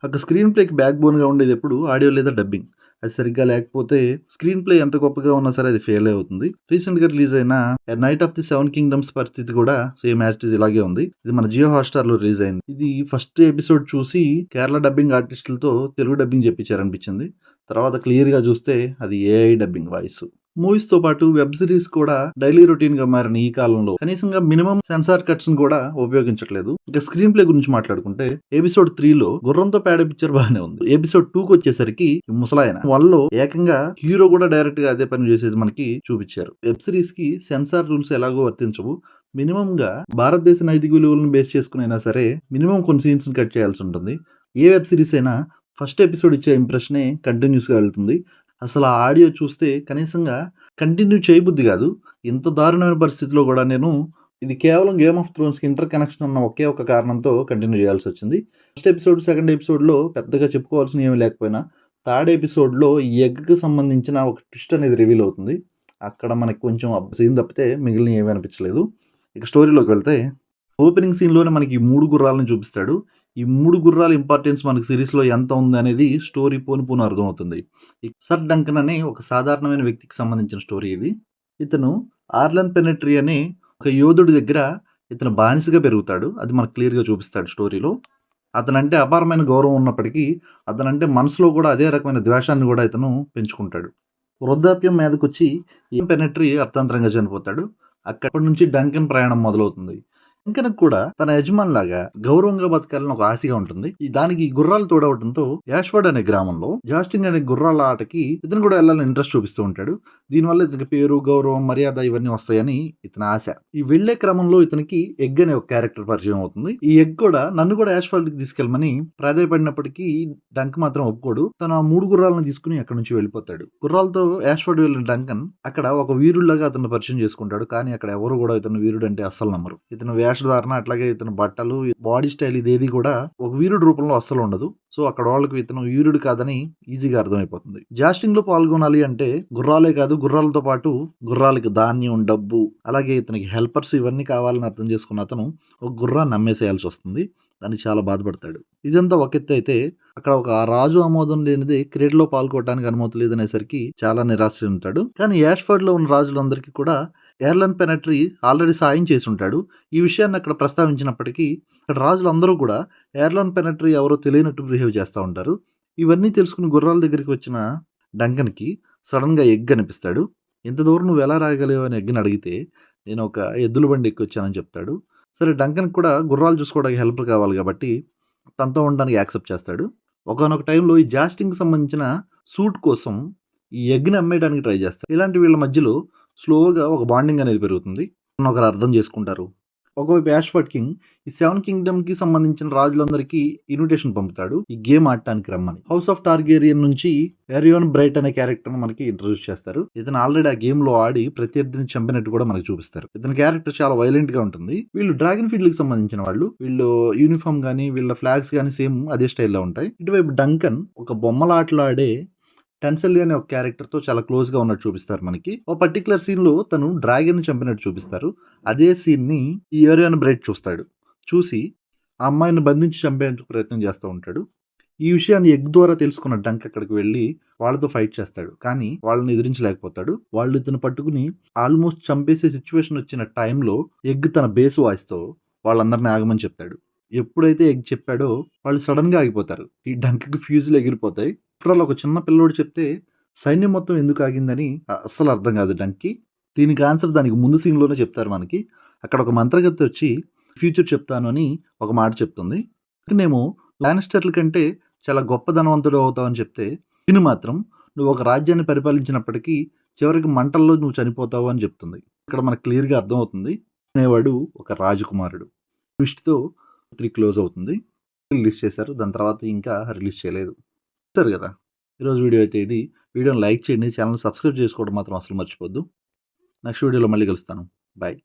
ఒక screen ప్లేకి back బోన్గా ఉండేది ఎప్పుడు ఆడియో లేదా డబ్బింగ్. అది సరిగ్గా లేకపోతే స్క్రీన్ ప్లే ఎంత గొప్పగా ఉన్నా సరే అది ఫెయిల్ అవుతుంది. రీసెంట్గా రిలీజ్ అయిన నైట్ ఆఫ్ ది 7 కింగ్డమ్స్ పరిస్థితి కూడా సేమ్ యాజ్ ఇట్ ఈజ్ ఇలాగే ఉంది. ఇది మన జియో హాట్‌స్టార్ లో రిలీజ్ అయింది. ఇది ఫస్ట్ ఎపిసోడ్ చూసి కేరళ డబ్బింగ్ ఆర్టిస్టులతో తెలుగు డబ్బింగ్ చెప్పించారనిపించింది. తర్వాత క్లియర్ గా చూస్తే అది ఏఐ డబ్బింగ్ వాయిస్. మూవీస్ తో పాటు వెబ్ సిరీస్ కూడా డైలీ రొటీన్ గా మారిన ఈ కాలంలో కనీసంగా మినిమం సెన్సార్ కట్స్ కూడా ఉపయోగించట్లేదు. ఇక స్క్రీన్ ప్లే గురించి మాట్లాడుకుంటే ఎపిసోడ్ 3 లో గుర్రంతో పేడ పిక్చర్ బాగానే ఉంది. ఎపిసోడ్ 2 కి వచ్చేసరికి ముసలాయన వాళ్ళలో ఏకంగా హీరో కూడా డైరెక్ట్ గా అదే పని చేసేది మనకి చూపించారు. వెబ్ సిరీస్ కి సెన్సార్ రూల్స్ ఎలాగో వర్తించవు. మినిమం గా భారతదేశ నైతిక విలువలను బేస్ చేసుకుని అయినా సరే మినిమం కొన్ని సీన్స్ కట్ చేయాల్సి ఉంటుంది. ఏ వెబ్ సిరీస్ అయినా ఫస్ట్ ఎపిసోడ్ ఇచ్చే ఇంప్రెషనే కంటిన్యూస్ గా వెళ్తుంది. అసలు ఆ ఆడియో చూస్తే కనీసంగా కంటిన్యూ చేయబుద్ధి కాదు. ఇంత దారుణమైన పరిస్థితిలో కూడా నేను ఇది కేవలం గేమ్ ఆఫ్ థ్రోన్స్కి ఇంటర్ కనెక్షన్ ఉన్న ఒకే ఒక కారణంతో కంటిన్యూ చేయాల్సి వచ్చింది. ఫస్ట్ ఎపిసోడ్ సెకండ్ ఎపిసోడ్లో పెద్దగా చెప్పుకోవాల్సిన ఏమీ లేకపోయినా థర్డ్ ఎపిసోడ్లో ఈ ఎగ్కి సంబంధించిన ఒక ట్విస్ట్ అనేది రివీల్ అవుతుంది. అక్కడ మనకి కొంచెం సీన్ తప్పితే మిగిలిన ఏమీ అనిపించలేదు. ఇక స్టోరీలోకి వెళ్తే ఓపెనింగ్ సీన్లోనే మనకి ఈ 3 గుర్రాలను చూపిస్తాడు. ఈ 3 గుర్రాల ఇంపార్టెన్స్ మనకి సిరీస్లో ఎంత ఉంది అనేది స్టోరీ పోను అర్థమవుతుంది. సర్ డంకన్ అనే ఒక సాధారణమైన వ్యక్తికి సంబంధించిన స్టోరీ ఇది. ఇతను ఆర్లన్ పెనెట్రీ అనే ఒక యోధుడి దగ్గర ఇతను బానిసగా పెరుగుతాడు. అది మనకు క్లియర్గా చూపిస్తాడు స్టోరీలో. అతనంటే అపారమైన గౌరవం ఉన్నప్పటికీ అతనంటే మనసులో కూడా అదే రకమైన ద్వేషాన్ని కూడా ఇతను పెంచుకుంటాడు. వృద్ధాప్యం మీదకొచ్చి ఈ పెనెట్రీ అర్థాంతరంగా చనిపోతాడు. అక్కడి నుంచి డంకన్ ప్రయాణం మొదలవుతుంది. డంకన్ కూడా తన యజమానిలాగా గౌరవంగా బతకాలని ఒక ఆశగా ఉంటుంది. దానికి గుర్రాలు తోడవడంతో యాష్వర్డ్ అనే గ్రామంలో జాస్టింగ్ అనే గుర్రాల ఆటకి ఇతను కూడా వెళ్ళాలని ఇంట్రెస్ట్ చూపిస్తూ ఉంటాడు. దీనివల్ల ఇతనికి పేరు, గౌరవం, మర్యాద ఇవన్నీ వస్తాయని ఇతని ఆశ. ఈ వెళ్లే క్రమంలో ఇతనికి ఎగ్ అనే ఒక క్యారెక్టర్ పరిచయం అవుతుంది. ఈ ఎగ్ కూడా నన్ను కూడా యాష్వర్డ్ కి తీసుకెళ్ళమని ప్రాధాయపడినప్పటికీ డంక్ మాత్రం ఒప్పుకోడు. తను ఆ 3 గుర్రాలను తీసుకుని అక్కడ నుంచి వెళ్ళిపోతాడు. గుర్రాలతో యాష్వర్డ్ వెళ్ళిన డంకన్ అక్కడ ఒక వీరుడిలాగా అతను పరిచయం చేసుకుంటాడు. కానీ అక్కడ ఎవరు కూడా ఇతను వీరుడు అంటే అస్సలు నమ్మరు. ఇతను వేషధారణ అట్లాగే ఇతను బట్టలు, బాడీ స్టైల్ ఇదేది కూడా ఒక వీరుడు రూపంలో అస్సలు ఉండదు. సో అక్కడ వాళ్ళకి ఇతను వీరుడు కాదని ఈజీగా అర్థమైపోతుంది. జాస్టింగ్ లో పాల్గొనాలి అంటే గుర్రాలే కాదు, గుర్రాలతో పాటు గుర్రాలకి ధాన్యం, డబ్బు, అలాగే ఇతనికి హెల్పర్స్ ఇవన్నీ కావాలని అర్థం చేసుకున్న అతను ఒక గుర్రాన్ని అమ్మేసేయాల్సి వస్తుంది. దానికి చాలా బాధపడతాడు. ఇదంతా ఒక ఎత్తు అయితే అక్కడ ఒక రాజు ఆమోదం లేనిది క్రీడలో పాల్గొనడానికి అనుమతి లేదనేసరికి చాలా నిరాశ చెందుతాడు. కానీ యాష్ఫర్డ్ లో ఉన్న రాజులందరికీ కూడా ఎర్లన్ పెనెట్రీ ఆల్రెడీ సాయం చేసి ఉంటాడు. ఈ విషయాన్ని అక్కడ ప్రస్తావించినప్పటికీ అక్కడ రాజులందరూ కూడా ఎర్లన్ పెనెట్రీ ఎవరో తెలియనట్టు బిహేవ్ చేస్తూ ఉంటారు. ఇవన్నీ తెలుసుకుని గుర్రాల దగ్గరికి వచ్చిన డంకన్కి సడన్గా ఎగ్ అనిపిస్తాడు. ఇంత దూరం నువ్వు ఎలా రాగలేవు అని ఎగ్ని అడిగితే నేను ఒక ఎద్దుల బండి ఎక్కి వచ్చానని చెప్తాడు. సరే, డంకన్కి కూడా గుర్రాలు చూసుకోవడానికి హెల్ప్ కావాలి కాబట్టి తనతో ఉండడానికి యాక్సెప్ట్ చేస్తాడు. ఒకానొక టైంలో ఈ జాస్టింగ్కి సంబంధించిన సూట్ కోసం ఈ ఎగ్ని అమ్మేయడానికి ట్రై చేస్తాడు. ఇలాంటి వీళ్ళ మధ్యలో స్లోగా ఒక బాండింగ్ అనేది పెరుగుతుంది. ఒకరు అర్థం చేసుకుంటారు. ఒకవైపు యాష్ఫర్డ్ కింగ్ ఈ 7 కింగ్డమ్కి సంబంధించిన రాజులందరికీ ఇన్విటేషన్ పంపుతాడు ఈ గేమ్ ఆడటానికి రమ్మని. హౌస్ ఆఫ్ టార్గేరియన్ నుంచి ఎరియోన్ బ్రైట్ అనే క్యారెక్టర్ మనకి ఇంట్రడ్యూస్ చేస్తారు. ఇతను ఆల్రెడీ ఆ గేమ్ లో ఆడి ప్రత్యర్థిని చంపినట్టు కూడా మనకి చూపిస్తారు. ఇతని క్యారెక్టర్ చాలా వైలెంట్ గా ఉంటుంది. వీళ్ళు డ్రాగన్ ఫీల్డ్ కి సంబంధించిన వాళ్ళు. వీళ్ళు యూనిఫామ్ గానీ వీళ్ళ ఫ్లాగ్స్ గానీ సేమ్ అదే స్టైల్లో ఉంటాయి. ఇటువైపు డంకన్ ఒక బొమ్మలాటలాడే టెన్సెల్ అనే ఒక క్యారెక్టర్తో చాలా క్లోజ్గా ఉన్నట్టు చూపిస్తారు మనకి. ఒక పర్టికులర్ సీన్లో తను డ్రాగన్ చంపినట్టు చూపిస్తారు. అదే సీన్ని ఈ ఏరియాన్ బ్రైట్ చూస్తాడు. చూసి ఆ అమ్మాయిని బంధించి చంపేందుకు ప్రయత్నం చేస్తూ ఉంటాడు. ఈ విషయాన్ని ఎగ్ ద్వారా తెలుసుకున్న డంక్ అక్కడికి వెళ్ళి వాళ్ళతో ఫైట్ చేస్తాడు. కానీ వాళ్ళని ఎదిరించలేకపోతాడు. వాళ్ళు ఇతను పట్టుకుని ఆల్మోస్ట్ చంపేసే సిచ్యువేషన్ వచ్చిన టైంలో ఎగ్ తన బేస్ వాయిస్తో వాళ్ళందరినీ ఆగమని చెప్తాడు. ఎప్పుడైతే ఎగ్ చెప్పాడో వాళ్ళు సడన్గా ఆగిపోతారు. ఈ డంక్కి ఫ్యూజులు ఎగిరిపోతాయి. ఇప్పుడల్లా ఒక చిన్న పిల్లోడు చెప్తే సైన్యం మొత్తం ఎందుకు ఆగిందని అస్సలు అర్థం కాదు డంక్కి. దీనికి ఆన్సర్ దానికి ముందు సీన్లోనే చెప్తారు మనకి. అక్కడ ఒక మంత్రగతి వచ్చి ఫ్యూచర్ చెప్తాను అని ఒక మాట చెప్తుంది. ఇతనేమో లానిస్టర్ల కంటే చాలా గొప్ప ధనవంతుడు అవుతావు అని చెప్తే దీని మాత్రం నువ్వు ఒక రాజ్యాన్ని పరిపాలించినప్పటికీ చివరికి మంటల్లో నువ్వు చనిపోతావు అని చెప్తుంది. ఇక్కడ మనకు క్లియర్గా అర్థమవుతుంది అనేవాడు ఒక రాజకుమారుడు. ట్విస్ట్తో 3 క్లోజ్ అవుతుంది. రిలీజ్ చేశారు. దాని తర్వాత ఇంకా రిలీజ్ చేయలేదు. చూస్తారు కదా ఈరోజు వీడియో అయితే ఇది. వీడియోని లైక్ చేయండి. ఛానల్ సబ్స్క్రైబ్ చేసుకోవడం మాత్రం అసలు మర్చిపోద్దు. నెక్స్ట్ వీడియోలో మళ్ళీ కలుస్తాను. బాయ్.